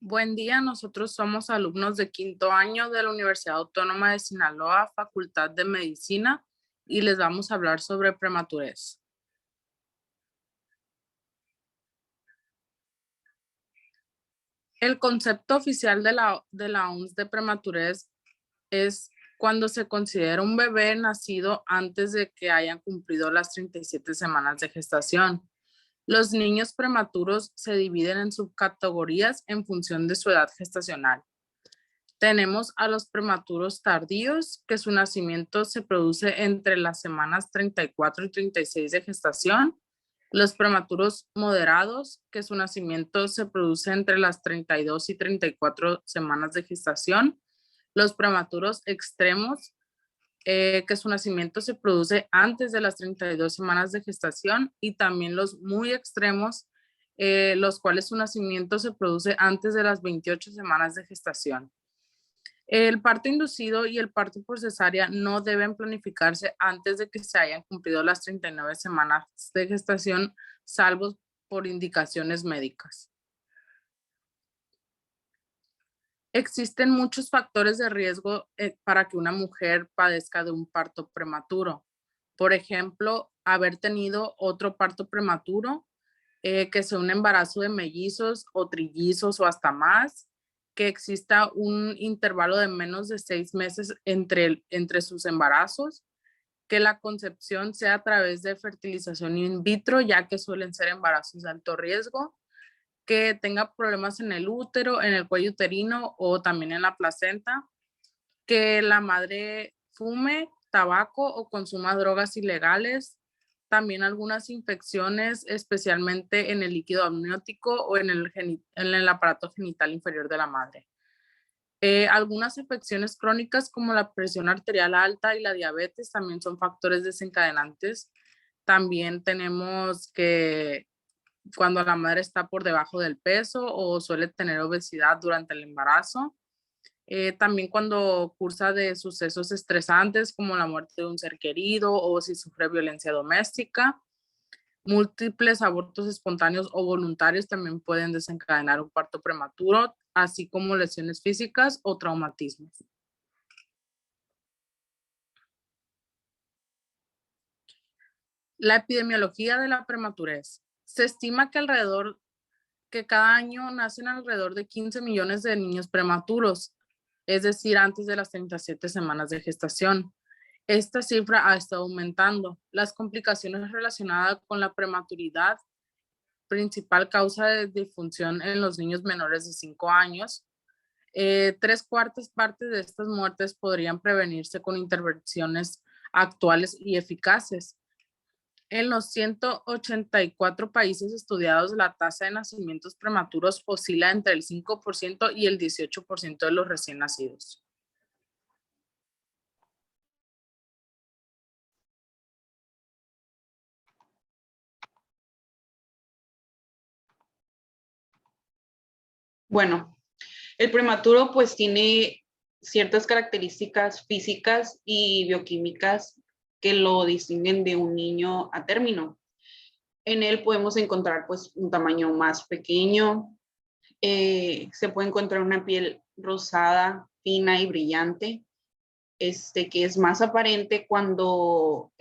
Buen día, nosotros somos alumnos de quinto año de la Universidad Autónoma de Sinaloa, Facultad de Medicina, y les vamos a hablar sobre prematurez. El concepto oficial de la OMS de prematurez es cuando se considera un bebé nacido antes de que hayan cumplido las 37 semanas de gestación. Los niños prematuros se dividen en subcategorías en función de su edad gestacional. Tenemos a los prematuros tardíos, que su nacimiento se produce entre las semanas 34 y 36 de gestación. Los prematuros moderados, que su nacimiento se produce entre las 32 y 34 semanas de gestación. Los prematuros extremos, que su nacimiento se produce antes de las 32 semanas de gestación. Y también los muy extremos, los cuales su nacimiento se produce antes de las 28 semanas de gestación. El parto inducido y el parto por cesárea no deben planificarse antes de que se hayan cumplido las 39 semanas de gestación, salvo por indicaciones médicas. Existen muchos factores de riesgo para que una mujer padezca de un parto prematuro. Por ejemplo, haber tenido otro parto prematuro, que sea un embarazo de mellizos o trillizos o hasta más, que exista un intervalo de menos de 6 meses entre sus embarazos, que la concepción sea a través de fertilización in vitro, ya que suelen ser embarazos de alto riesgo, que tenga problemas en el útero, en el cuello uterino o también en la placenta, que la madre fume tabaco o consuma drogas ilegales, también algunas infecciones, especialmente en el líquido amniótico o en el aparato genital inferior de la madre. Algunas infecciones crónicas como la presión arterial alta y la diabetes también son factores desencadenantes. También tenemos que cuando la madre está por debajo del peso o suele tener obesidad durante el embarazo. También cuando cursa de sucesos estresantes como la muerte de un ser querido o si sufre violencia doméstica. Múltiples abortos espontáneos o voluntarios también pueden desencadenar un parto prematuro, así como lesiones físicas o traumatismos. La epidemiología de la prematurez. Se estima que cada año nacen alrededor de 15 millones de niños prematuros, es decir, antes de las 37 semanas de gestación. Esta cifra ha estado aumentando. Las complicaciones relacionadas con la prematuridad, principal causa de disfunción en los niños menores de 5 años. Tres cuartas partes de estas muertes podrían prevenirse con intervenciones actuales y eficaces. En los 184 países estudiados, la tasa de nacimientos prematuros oscila entre el 5% y el 18% de los recién nacidos. Bueno, el prematuro pues tiene ciertas características físicas y bioquímicas que lo distinguen de un niño a término. En él podemos encontrar pues un tamaño más pequeño, se puede encontrar una piel rosada, fina y brillante, que es más aparente cuando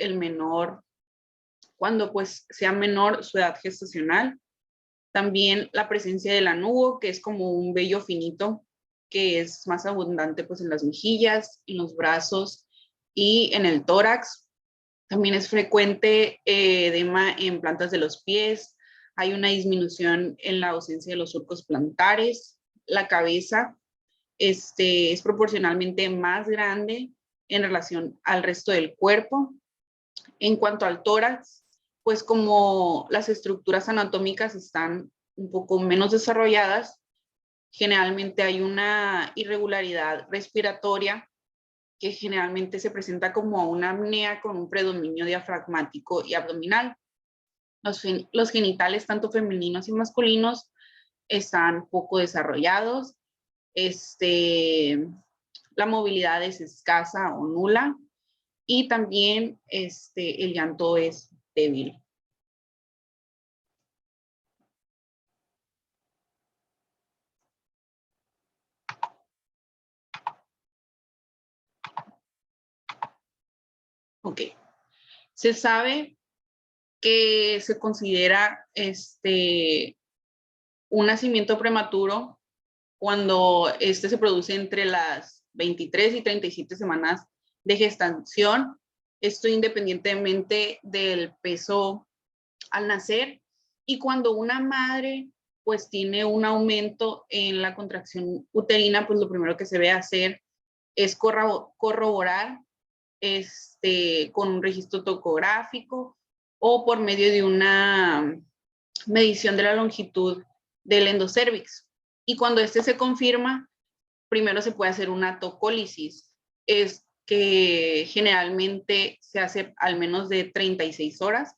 pues sea menor su edad gestacional. También la presencia del anugo, que es como un vello finito, que es más abundante pues en las mejillas, en los brazos y en el tórax. También es frecuente edema en plantas de los pies. Hay una disminución en la ausencia de los surcos plantares. La cabeza es proporcionalmente más grande en relación al resto del cuerpo. En cuanto al tórax, pues como las estructuras anatómicas están un poco menos desarrolladas, generalmente hay una irregularidad respiratoria que generalmente se presenta como una apnea con un predominio diafragmático y abdominal. Los genitales, tanto femeninos y masculinos, están poco desarrollados. La movilidad es escasa o nula y también el llanto es débil. Ok. Se sabe que se considera un nacimiento prematuro cuando se produce entre las 23 y 37 semanas de gestación. Esto independientemente del peso al nacer, y cuando una madre pues tiene un aumento en la contracción uterina, pues lo primero que se debe hacer es corroborar con un registro tocográfico o por medio de una medición de la longitud del endocérvix. Y cuando se confirma, primero se puede hacer una tocólisis, es que generalmente se hace al menos de 36 horas,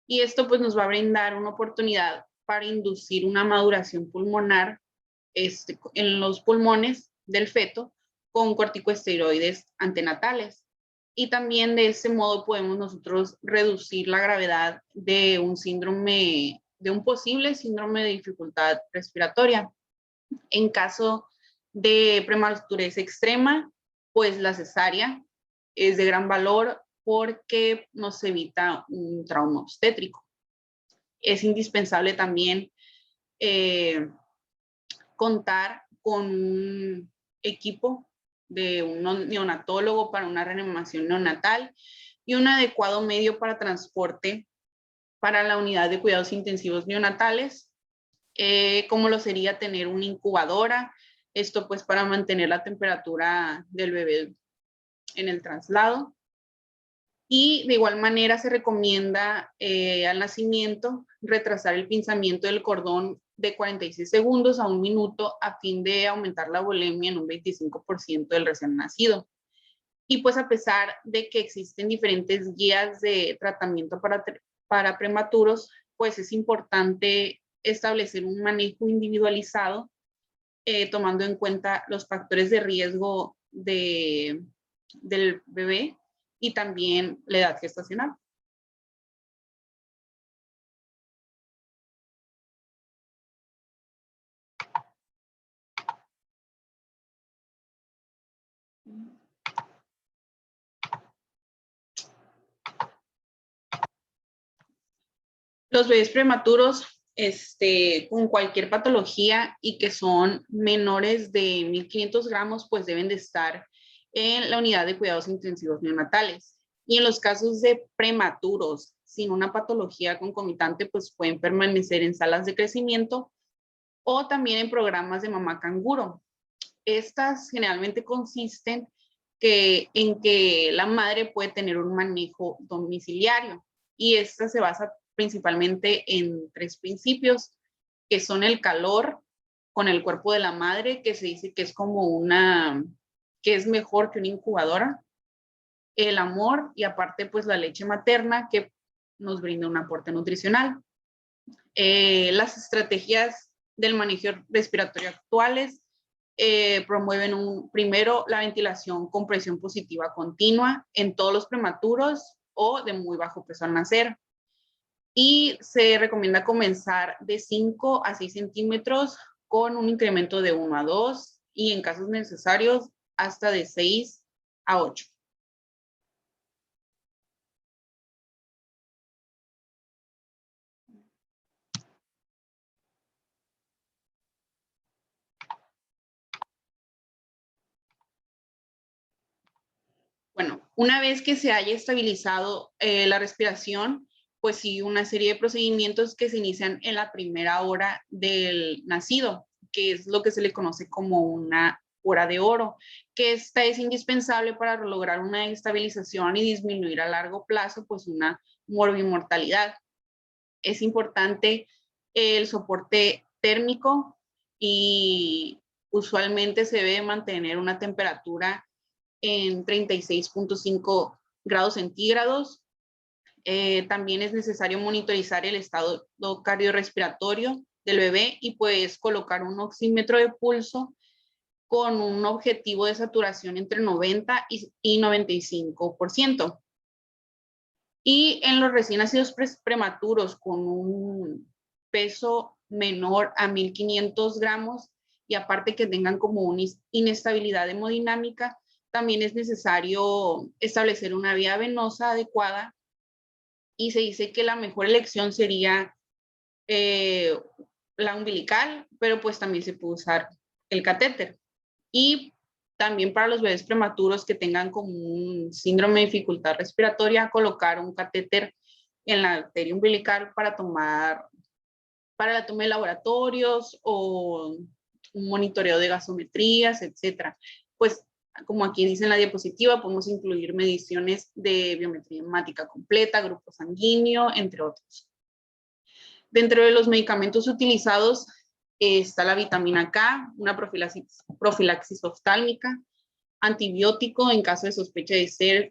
y esto pues nos va a brindar una oportunidad para inducir una maduración pulmonar en los pulmones del feto con corticosteroides antenatales. Y también de ese modo podemos nosotros reducir la gravedad de un síndrome, de un posible síndrome de dificultad respiratoria. En caso de prematurez extrema, pues la cesárea es de gran valor porque nos evita un trauma obstétrico. Es indispensable también contar con un equipo de un neonatólogo para una reanimación neonatal y un adecuado medio para transporte para la unidad de cuidados intensivos neonatales, como lo sería tener una incubadora, esto pues para mantener la temperatura del bebé en el traslado. Y de igual manera se recomienda al nacimiento retrasar el pinzamiento del cordón de 46 segundos a 1 minuto a fin de aumentar la volemia en un 25% del recién nacido. Y pues a pesar de que existen diferentes guías de tratamiento para prematuros, pues es importante establecer un manejo individualizado, tomando en cuenta los factores de riesgo del bebé y también la edad gestacional. Los bebés prematuros con cualquier patología y que son menores de 1.500 gramos, pues deben de estar en la unidad de cuidados intensivos neonatales. Y en los casos de prematuros sin una patología concomitante, pues pueden permanecer en salas de crecimiento o también en programas de mamá canguro. Estas generalmente consisten en que la madre puede tener un manejo domiciliario, y esta se basa principalmente en 3 principios, que son el calor con el cuerpo de la madre, que se dice que es como que es mejor que una incubadora, el amor y aparte pues la leche materna que nos brinda un aporte nutricional. Las estrategias del manejo respiratorio actuales promueven primero la ventilación con presión positiva continua en todos los prematuros o de muy bajo peso al nacer. Y se recomienda comenzar de 5 a 6 centímetros con un incremento de 1 a 2 y en casos necesarios hasta de 6 a 8. Bueno, una vez que se haya estabilizado la respiración, pues sí, una serie de procedimientos que se inician en la primera hora del nacido, que es lo que se le conoce como una hora de oro, que esta es indispensable para lograr una estabilización y disminuir a largo plazo pues una morbimortalidad. Es importante el soporte térmico y usualmente se debe mantener una temperatura en 36.5 grados centígrados. También es necesario monitorizar el estado cardiorrespiratorio del bebé y pues colocar un oxímetro de pulso con un objetivo de saturación entre 90 y 95%. Y en los recién nacidos prematuros con un peso menor a 1.500 gramos y aparte que tengan como una inestabilidad hemodinámica, también es necesario establecer una vía venosa adecuada y se dice que la mejor elección sería la umbilical, pero pues también se puede usar el catéter. Y también para los bebés prematuros que tengan como un síndrome de dificultad respiratoria, colocar un catéter en la arteria umbilical para la toma de laboratorios o un monitoreo de gasometrías, etcétera. Pues como aquí dice en la diapositiva, podemos incluir mediciones de biometría hemática completa, grupo sanguíneo, entre otros. Dentro de los medicamentos utilizados está la vitamina K, una profilaxis oftálmica, antibiótico en caso de sospecha de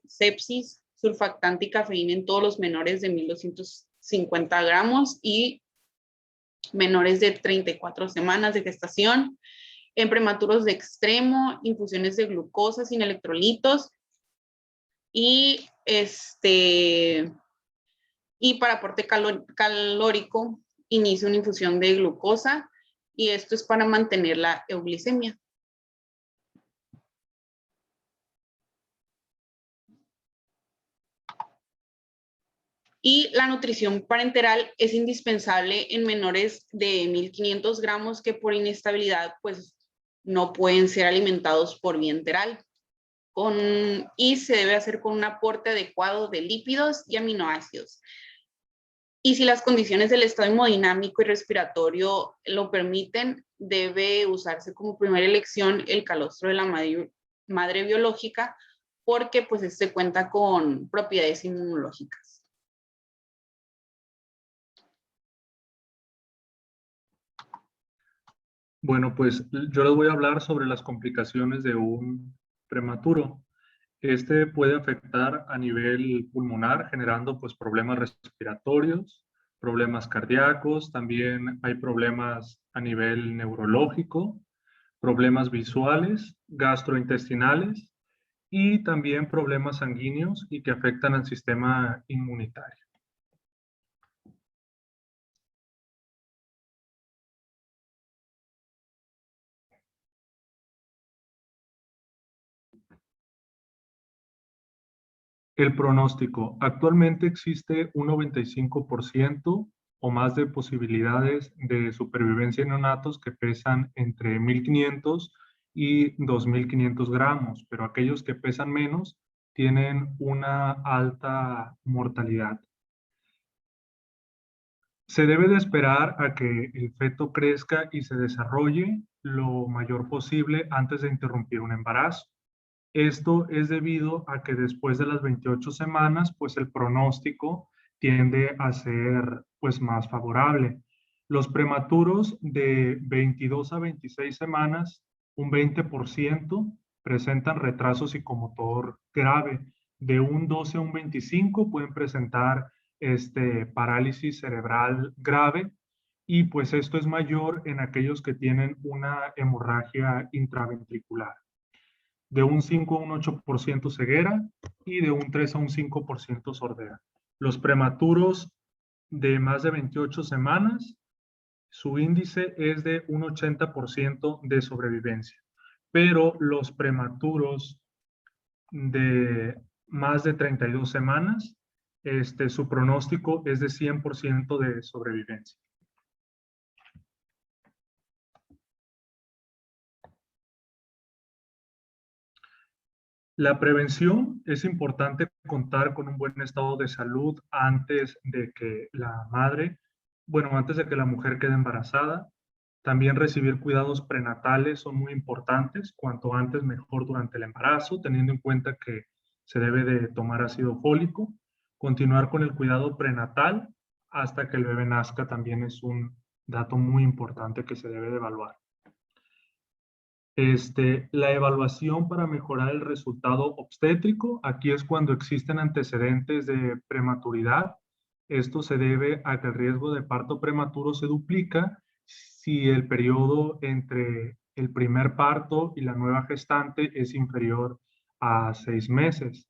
sepsis, surfactante y cafeína en todos los menores de 1250 gramos y menores de 34 semanas de gestación, en prematuros de extremo, infusiones de glucosa sin electrolitos y para aporte calórico inicia una infusión de glucosa y esto es para mantener la euglicemia. Y la nutrición parenteral es indispensable en menores de 1500 gramos que por inestabilidad pues no pueden ser alimentados por vía enteral. Y se debe hacer con un aporte adecuado de lípidos y aminoácidos. Y si las condiciones del estado hemodinámico y respiratorio lo permiten, debe usarse como primera elección el calostro de la madre biológica, porque pues este cuenta con propiedades inmunológicas. Bueno, pues yo les voy a hablar sobre las complicaciones de un prematuro. Este puede afectar a nivel pulmonar, generando pues problemas respiratorios, problemas cardíacos, también hay problemas a nivel neurológico, problemas visuales, gastrointestinales y también problemas sanguíneos y que afectan al sistema inmunitario. El pronóstico. Actualmente existe un 95% o más de posibilidades de supervivencia en neonatos que pesan entre 1500 y 2500 gramos, pero aquellos que pesan menos tienen una alta mortalidad. Se debe de esperar a que el feto crezca y se desarrolle lo mayor posible antes de interrumpir un embarazo. Esto es debido a que después de las 28 semanas, pues el pronóstico tiende a ser pues más favorable. Los prematuros de 22 a 26 semanas, un 20% presentan retraso psicomotor grave. De un 12 a un 25 pueden presentar parálisis cerebral grave y pues esto es mayor en aquellos que tienen una hemorragia intraventricular. De un 5 a un 8% ceguera y de un 3 a un 5% sordera. Los prematuros de más de 28 semanas, su índice es de un 80% de sobrevivencia, pero los prematuros de más de 32 semanas, su pronóstico es de 100% de sobrevivencia. La prevención es importante contar con un buen estado de salud antes de que antes de que la mujer quede embarazada. También recibir cuidados prenatales son muy importantes, cuanto antes mejor durante el embarazo, teniendo en cuenta que se debe de tomar ácido fólico. Continuar con el cuidado prenatal hasta que el bebé nazca también es un dato muy importante que se debe de evaluar. La evaluación para mejorar el resultado obstétrico, aquí es cuando existen antecedentes de prematuridad. Esto se debe a que el riesgo de parto prematuro se duplica si el periodo entre el primer parto y la nueva gestante es inferior a 6 meses.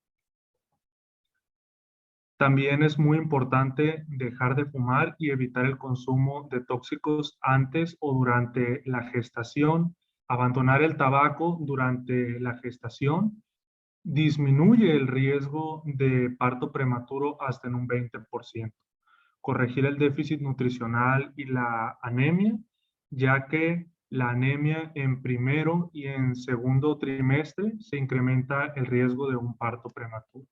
También es muy importante dejar de fumar y evitar el consumo de tóxicos antes o durante la gestación, abandonar el tabaco durante la gestación disminuye el riesgo de parto prematuro hasta en un 20%. Corregir el déficit nutricional y la anemia, ya que la anemia en primero y en segundo trimestre se incrementa el riesgo de un parto prematuro.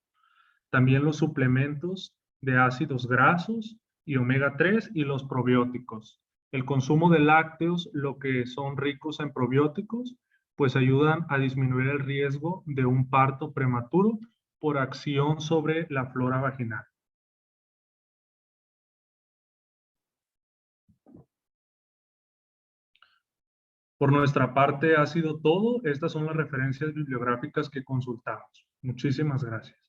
También los suplementos de ácidos grasos y omega 3 y los probióticos. El consumo de lácteos, lo que son ricos en probióticos, pues ayudan a disminuir el riesgo de un parto prematuro por acción sobre la flora vaginal. Por nuestra parte ha sido todo. Estas son las referencias bibliográficas que consultamos. Muchísimas gracias.